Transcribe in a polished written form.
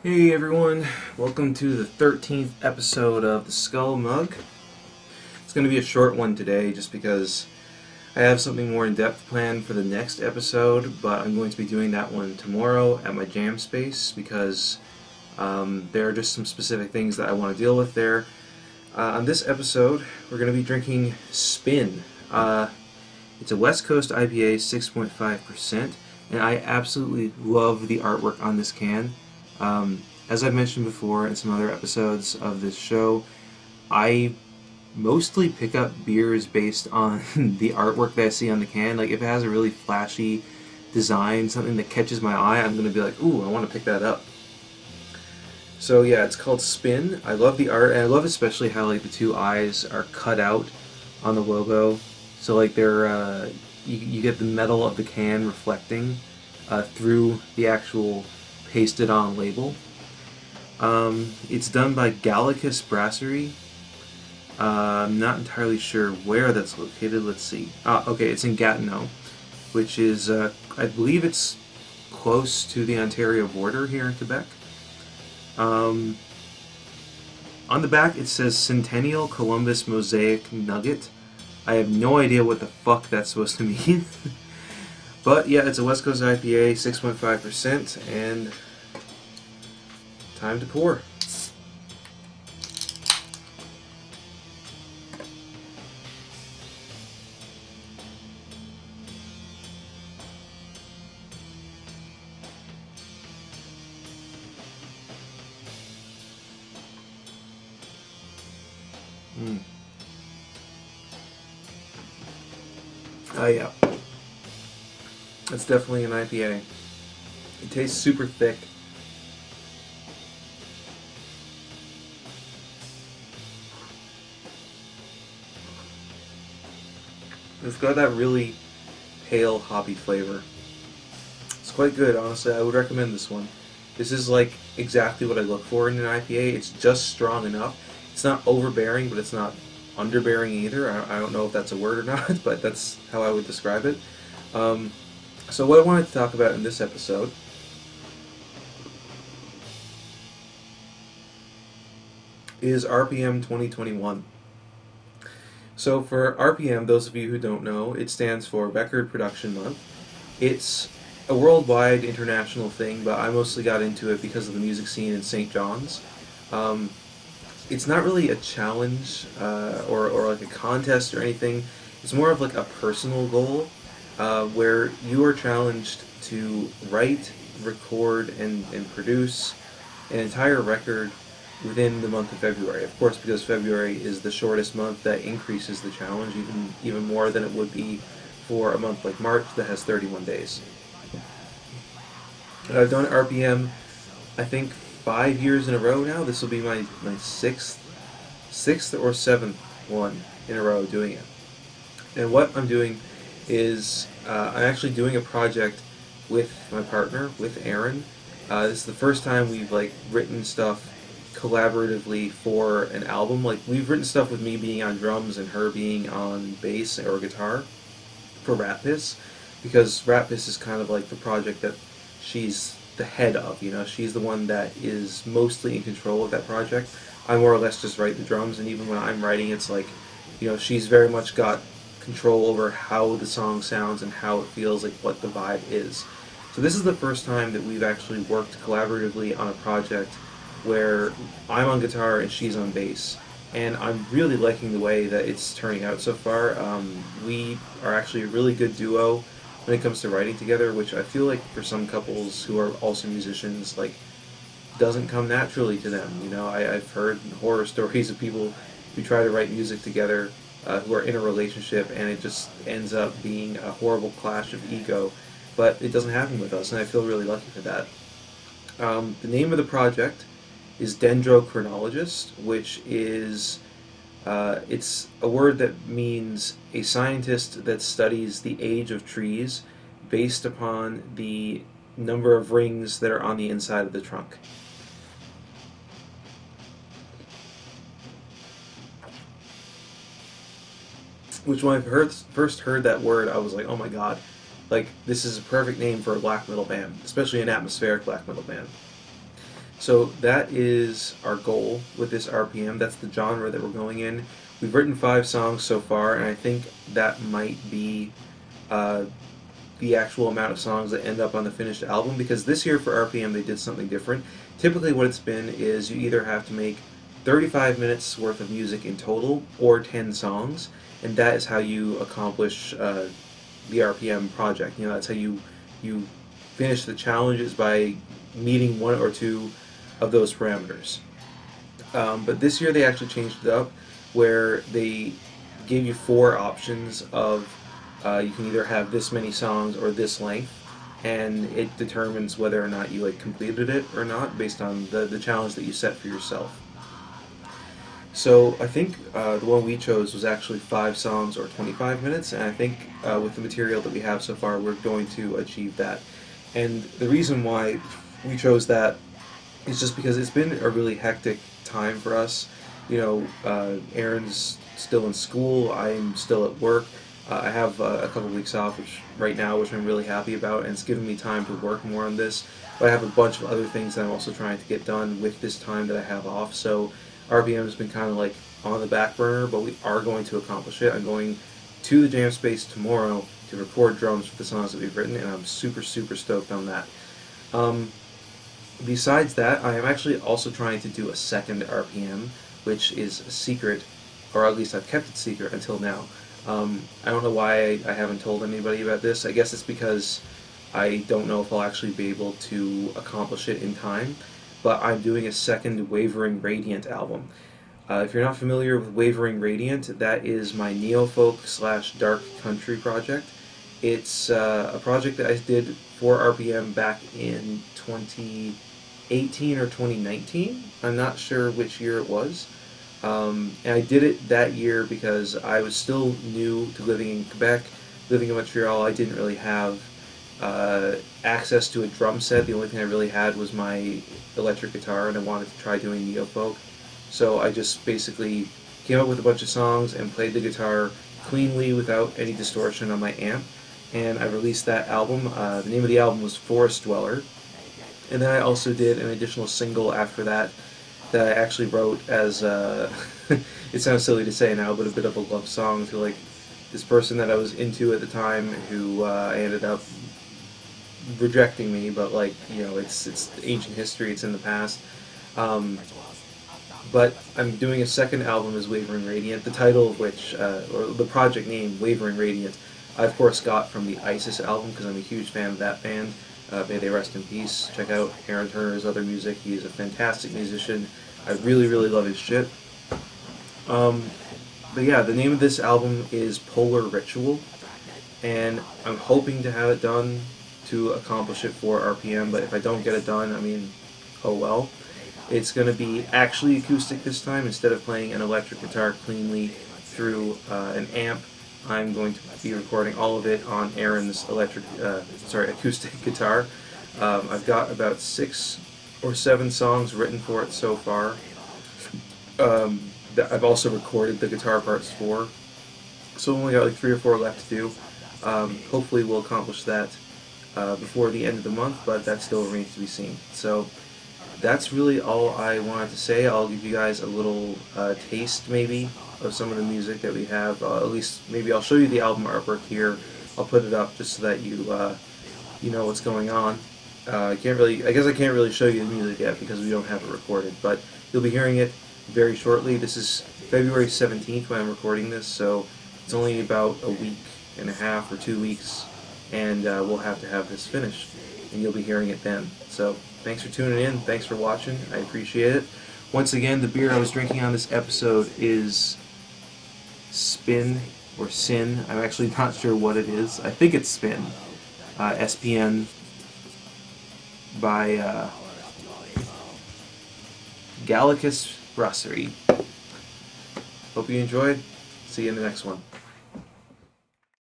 Hey everyone, welcome to the 13th episode of the Skull Mug. It's going to be a short one today just because I have something more in depth planned for the next episode, but I'm going to be doing that one tomorrow at my jam space because there are just some specific things that I want to deal with there. On this episode, we're going to be drinking Spin. It's a West Coast IPA, 6.5%, and I absolutely love the artwork on this can. As I've mentioned before in some other episodes of this show, I mostly pick up beers based on the artwork that I see on the can. Like, if it has a really flashy design, something that catches my eye, I'm going to be like, ooh, I want to pick that up. So yeah, it's called Spin. I love the art, and I love especially how like the two eyes are cut out on the logo. So like they're, you get the metal of the can reflecting through the actual pasted on label. It's done by Gallicus Brasserie. I'm not entirely sure where that's located. Let's see. Okay, it's in Gatineau, which is, I believe it's close to the Ontario border here in Quebec. On the back it says Centennial Columbus Mosaic Nugget. I have no idea what the fuck that's supposed to mean. But yeah, it's a West Coast IPA, 6.5%, and time to pour. Yeah. That's definitely an IPA. It tastes super thick. It's got that really pale hoppy flavor. It's quite good, honestly. I would recommend this one. This is like exactly what I look for in an IPA. It's just strong enough. It's not overbearing, but it's not underbearing either. I don't know if that's a word or not, but that's how I would describe it. So what I wanted to talk about in this episode is RPM 2021. So for RPM, those of you who don't know, it stands for Record Production Month. It's a worldwide international thing, but I mostly got into it because of the music scene in St. John's. It's not really a challenge or like a contest or anything. It's more of like a personal goal where you are challenged to write, record, and produce an entire record within the month of February. Of course, because February is the shortest month, that increases the challenge even more than it would be for a month like March that has 31 days. And I've done RPM, I think, 5 years in a row now. This will be my sixth or seventh one in a row doing it. And what I'm doing is I'm actually doing a project with my partner, with Aaron. This is the first time we've like written stuff collaboratively for an album. Like, we've written stuff with me being on drums and her being on bass or guitar for Rat Piss, because Rat Piss is kind of like the project that she's the head of, you know. She's the one that is mostly in control of that project. I more or less just write the drums, and even when I'm writing, it's like, you know, she's very much got control over how the song sounds and how it feels, like what the vibe is. So this is the first time that we've actually worked collaboratively on a project where I'm on guitar and she's on bass, and I'm really liking the way that it's turning out so far. We are actually a really good duo when it comes to writing together, which I feel like for some couples who are also musicians, like, doesn't come naturally to them. You know, I've heard horror stories of people who try to write music together who are in a relationship, and it just ends up being a horrible clash of ego, but it doesn't happen with us, and I feel really lucky for that. The name of the project is Dendrochronologist, which is it's a word that means a scientist that studies the age of trees based upon the number of rings that are on the inside of the trunk. Which, when I first heard that word, I was like, oh my god, like, this is a perfect name for a black metal band, especially an atmospheric black metal band. So that is our goal with this RPM. That's the genre that we're going in. We've written 5 songs so far, and I think that might be uh, the actual amount of songs that end up on the finished album, because this year for RPM they did something different. Typically what it's been is you either have to make 35 minutes worth of music in total or 10 songs, and that is how you accomplish the RPM project. You know, that's how you finish the challenges, by meeting one or two of those parameters. But this year they actually changed it up, where they gave you 4 options of you can either have this many songs or this length, and it determines whether or not you like completed it or not based on the challenge that you set for yourself. So I think the one we chose was actually 5 songs or 25 minutes, and I think with the material that we have so far, we're going to achieve that. And the reason why we chose that is just because it's been a really hectic time for us. You know, Aaron's still in school, I'm still at work. I have a couple weeks off right now, which I'm really happy about, and it's given me time to work more on this. But I have a bunch of other things that I'm also trying to get done with this time that I have off. So RPM has been kind of like on the back burner, but we are going to accomplish it. I'm going to the jam space tomorrow to record drums for the songs that we've written, and I'm super, super stoked on that. Besides that, I am actually also trying to do a second RPM, which is a secret, or at least I've kept it secret until now. I don't know why I haven't told anybody about this. I guess it's because I don't know if I'll actually be able to accomplish it in time, but I'm doing a second Wavering Radiant album. If you're not familiar with Wavering Radiant, that is my neo-folk / dark country project. It's a project that I did for RPM back in 2018 or 2019. I'm not sure which year it was. And I did it that year because I was still new to living in Quebec, living in Montreal. I didn't really have access to a drum set. The only thing I really had was my electric guitar, and I wanted to try doing neo-folk. So I just basically came up with a bunch of songs and played the guitar cleanly without any distortion on my amp, and I released that album. The name of the album was Forest Dweller, and then I also did an additional single after that I actually wrote as it sounds silly to say now, but a bit of a love song to like this person that I was into at the time, who ended up rejecting me. But like, you know, it's ancient history, it's in the past. But I'm doing a second album as Wavering Radiant, the title of which, or the project name Wavering Radiant, I of course got from the ISIS album, because I'm a huge fan of that band. May they rest in peace. Check out Aaron Turner's other music. He is a fantastic musician. I really, really love his shit. But yeah, the name of this album is Polar Ritual, and I'm hoping to have it done to accomplish it for RPM, but if I don't get it done, I mean, oh well. It's going to be actually acoustic this time. Instead of playing an electric guitar cleanly through an amp, I'm going to be recording all of it on Aaron's acoustic guitar. I've got about 6 or 7 songs written for it so far. That I've also recorded the guitar parts for. So I've only got like 3 or 4 left to do. Hopefully we'll accomplish that before the end of the month, but that still remains to be seen. So that's really all I wanted to say. I'll give you guys a little taste, maybe, of some of the music that we have. At least, maybe I'll show you the album artwork here. I'll put it up just so that you know what's going on. I guess I can't really show you the music yet because we don't have it recorded, but you'll be hearing it very shortly. This is February 17th when I'm recording this, so it's only about a week and a half or 2 weeks, and we'll have to have this finished, and you'll be hearing it then. So thanks for tuning in. Thanks for watching. I appreciate it. Once again, the beer I was drinking on this episode is Spin or Syn. I'm actually not sure what it is. I think it's Spin. SPN by Gallicus Brasserie. Hope you enjoyed. See you in the next one.